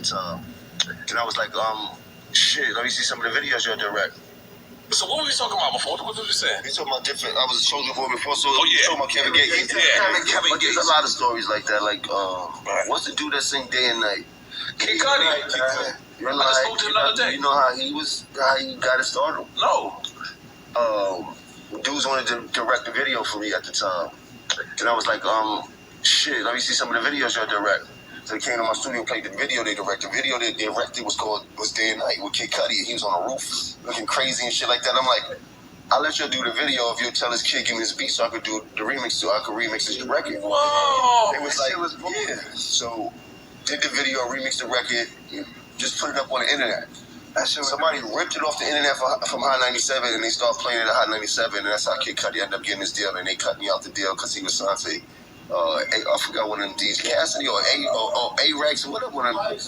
the time. And I was like, shit, let me see some of the videos you'll direct. So what were we talking about before? What did you say? We talking about different. I was a soldier boy before, so yeah. talking about Kevin Gates. Kevin But there's a lot of stories like that. Like, what's the dude that sing Day and Night? Cudi. I just spoke to him the other day. You know how he got it started? No. Dudes wanted to direct the video for me at the time. And I was like, shit, let me see some of the videos you'll direct. So they came to my studio, played the video they directed. The video they directed was Day and Night with Kid Cudi. He was on a roof looking crazy and shit like that. I'm like, I'll let you do the video if you'll tell this kid, give me his beat so I could do the remix, so I could remix his record. Whoa! It was like, yeah. So did the video, remixed the record, just put it up on the internet. Somebody ripped it off the internet from Hot 97 and they started playing it at Hot 97, and that's how Kid Cudi ended up getting his deal, and they cut me out the deal because he was signed to I forgot one of them D's, Cassidy or A-Rex or whatever, one of them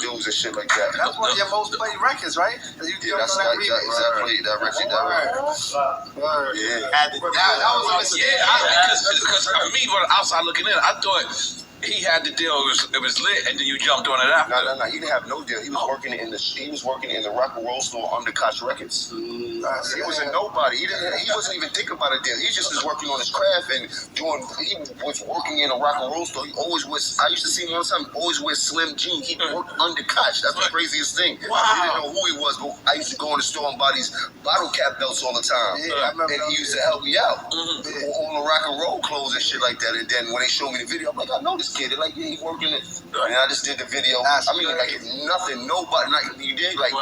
dudes and shit like that. That's one of your most played records, right? Yeah, that's that record. Yeah. Because me, outside looking in, I thought he had the deal. It was lit, and then you jumped on it after. No. He didn't have no deal. He was working in the rock and roll store under Koch Records. He was a nobody. He wasn't even thinking about a deal. He just was working on his craft and doing. He was working in a rock and roll store. He always was. I used to see him all the time. Always wear slim jeans. He worked under Koch. That's the craziest thing. Wow. He didn't know who he was, but I used to go in the store and buy these bottle cap belts all the time. Yeah, I remember. And he used to help me out on the rock and roll clothes and shit like that. And then when they showed me the video, I'm like, I know this kid. They're like, yeah, he's working it. And I just did the video. I mean, like, nothing, nobody, like, you did, like,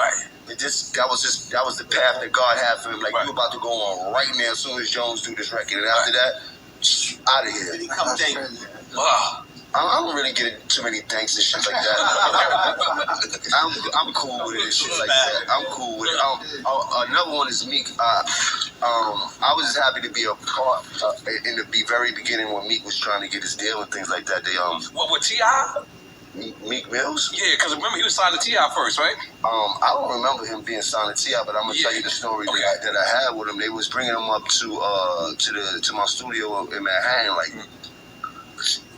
it just, that was the path that God had for him. Like, you about to go on right now as soon as Jones do this record. And after that, out of here. Did he come date? Wow. I don't really get too many thanks and shit like that. I'm cool with it and shit like that. I'm cool with it. Another one is Meek. I was just happy to be a part in the very beginning when Meek was trying to get his deal and things like that. They What, with T.I.? Meek Mills? Yeah, because remember he was signed to T.I. first, right? I don't remember him being signed to T.I., but I'm gonna tell you the story that I had with him. They was bringing him up to my studio in Manhattan, like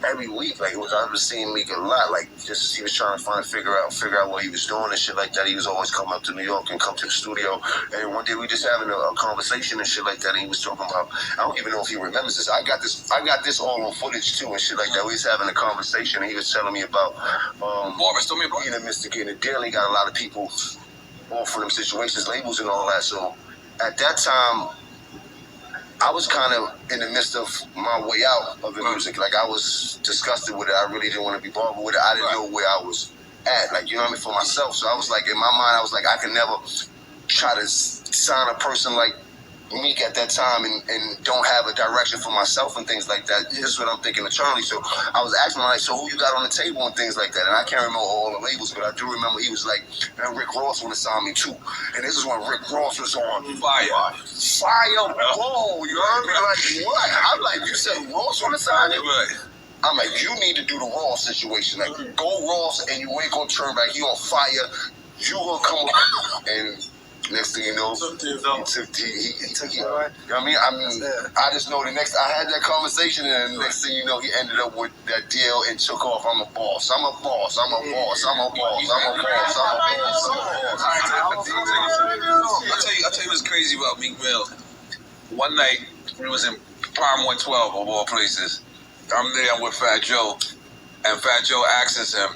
every week. Like, I was seeing Meek a lot. Like, just he was trying to figure out what he was doing and shit like that. He was always coming up to New York and come to the studio. And one day we just having a conversation and shit like that. And he was talking about, I don't even know if he remembers this. I got this all on footage too and shit like that. We was having a conversation and he was telling me about Boris told me about being a mystic in the deal. He got a lot of people offering him situations, labels and all that. So at that time, I was kind of in the midst of my way out of the music. Like, I was disgusted with it. I really didn't want to be bothered with it. I didn't know where I was at, like, you know what I mean, for myself. So I was like, in my mind, I was like, I can never try to sign a person like Meek at that time and don't have a direction for myself and things like that. This is what I'm thinking eternally. So I was asking him, like, so who you got on the table and things like that? And I can't remember all the labels, but I do remember he was like, man, Rick Ross wanted to sign me too. And this is when Rick Ross was on fire. Whoa, you heard me? Like, what? I'm like, you said Ross wanted to sign you? Right. I'm like, you need to do the Ross situation. Like, go Ross and you ain't gonna turn back. You on fire. You gonna come up and next thing you know, he took it. You know what I mean? I just know I had that conversation, and the next thing you know, he ended up with that deal and took off. I'm a boss. I'm a boss. I'm a boss. I'm a boss. I'm a boss. I'm a boss. I'll tell you what's crazy about Meek Mill. One night, we was in Prime 112 of all places. I'm there with Fat Joe, and Fat Joe asks him,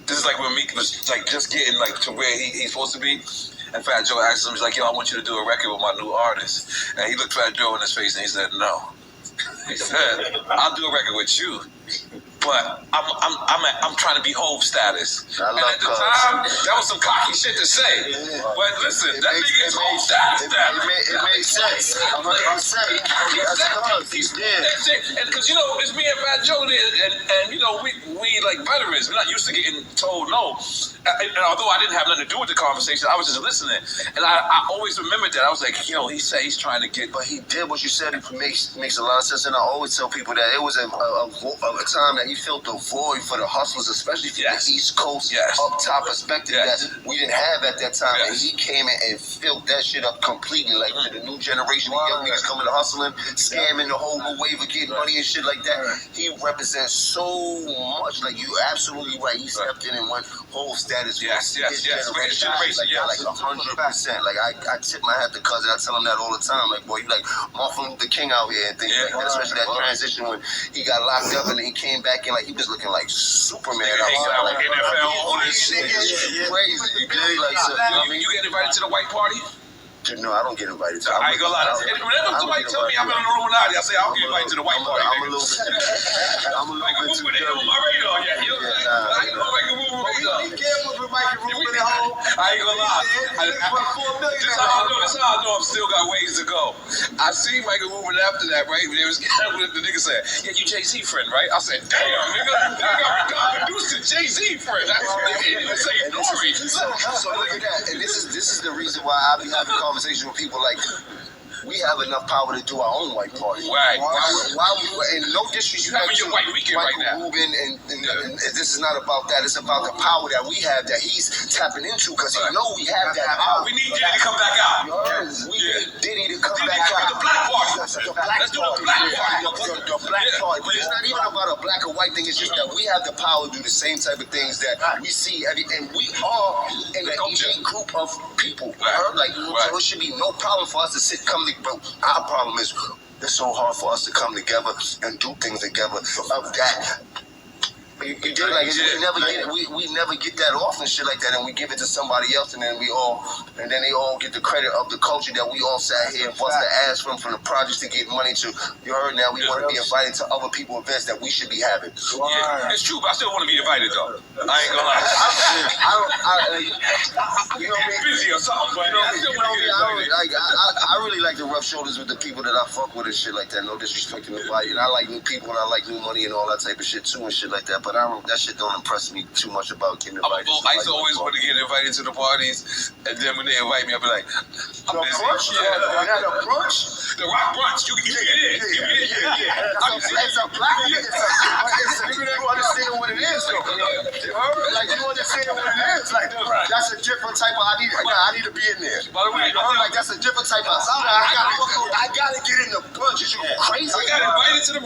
this is like when Meek was like just getting like to where he's supposed to be. And Fat Joe asked him, he's like, yo, I want you to do a record with my new artist. And he looked Fat Joe in his face and he said, no. He said, I'll do a record with you, but I'm trying to be Hove status. And at the time, that was some cocky shit to say. But listen, that nigga is Hove status. It made sense. 100%. And because, you know, it's me and Fat Joe there, and you know, we like veterans. We're not used to getting told no. And although I didn't have nothing to do with the conversation, I was just listening. And I always remembered that. I was like, yo, he said he's trying to get. But he did what you said. It makes a lot of sense. And I always tell people that it was a time that he felt the void for the hustlers, especially from the East Coast up top perspective that we didn't have at that time. And he came in and filled that shit up completely, like to the new generation of young niggas coming to hustling, scamming the whole new wave of getting money and shit like that. He represents so much. Like, you absolutely right. He stepped in and went whole status. Yes. Generation, like 100%. Like, I tip my hat to Cousin. I tell him that all the time. Like, boy, you like Martin Luther King out here and things like that. Especially that transition when he got locked up and he came back in, like, he was looking like Superman outside. Like, NFL, all this shit. Crazy. You dig? Like, so, you get invited to the white party? No, I don't get invited to. I ain't gonna lie. Whenever somebody tell me I'm in Illuminati, I say I'll get invited to the white party. I'm a little bit too dirty. On my radar, I ain't gonna lie. I ain't gonna lie. This is how I know I'm still got ways to go. I see Michael Rubin after that, right? There was the nigga said, "Yeah, you Jay-Z friend, right?" I said, "Damn, nigga, got produced a Jay-Z friend." That's what nigga didn't even say Nori. So look at that, and this is the reason why I be having conversations with people like, we have enough power to do our own white party. Right. Why and no disrespect. You having your white weekend right now. Rubin, and this is not about that. It's about the power that we have that he's tapping into, because he know we have that power. We need Diddy to come back out. We need Diddy to come back out. The black party. Let's do the black party. The black party. But it's not even about a black or white thing. It's just that we have the power to do the same type of things that we see and we are in an elite group of people. Like, so it should be no problem for us to come together. But our problem is it's so hard for us to come together and do things together of that. You get like we never get that off and shit like that, and we give it to somebody else, and then they all get the credit of the culture that we all sat here and bust the ass from the projects to get money to. You heard now we want to be invited to other people events that we should be having. Yeah, it's true, but I still want to be invited though. I ain't gonna lie. You know me, busy or something, but I still want to get invited. I really like to rub shoulders with the people that I fuck with and shit like that. No disrespect to nobody, and I like new people and I like new money and all that type of shit too and shit like that. But that shit don't impress me too much about getting invited. I used to always want to get invited to the parties, and then when they invite me, I'll be like, I'm busy. Brunch? The brunch? The rock brunch. You get it. It's a black nigga. You understand what it is, though. Like, you understand what it is. Like, that's a different type of, I need to be in there. By the way, like, that's a different type of, I gotta get in the brunch. Is you crazy? I got invited to the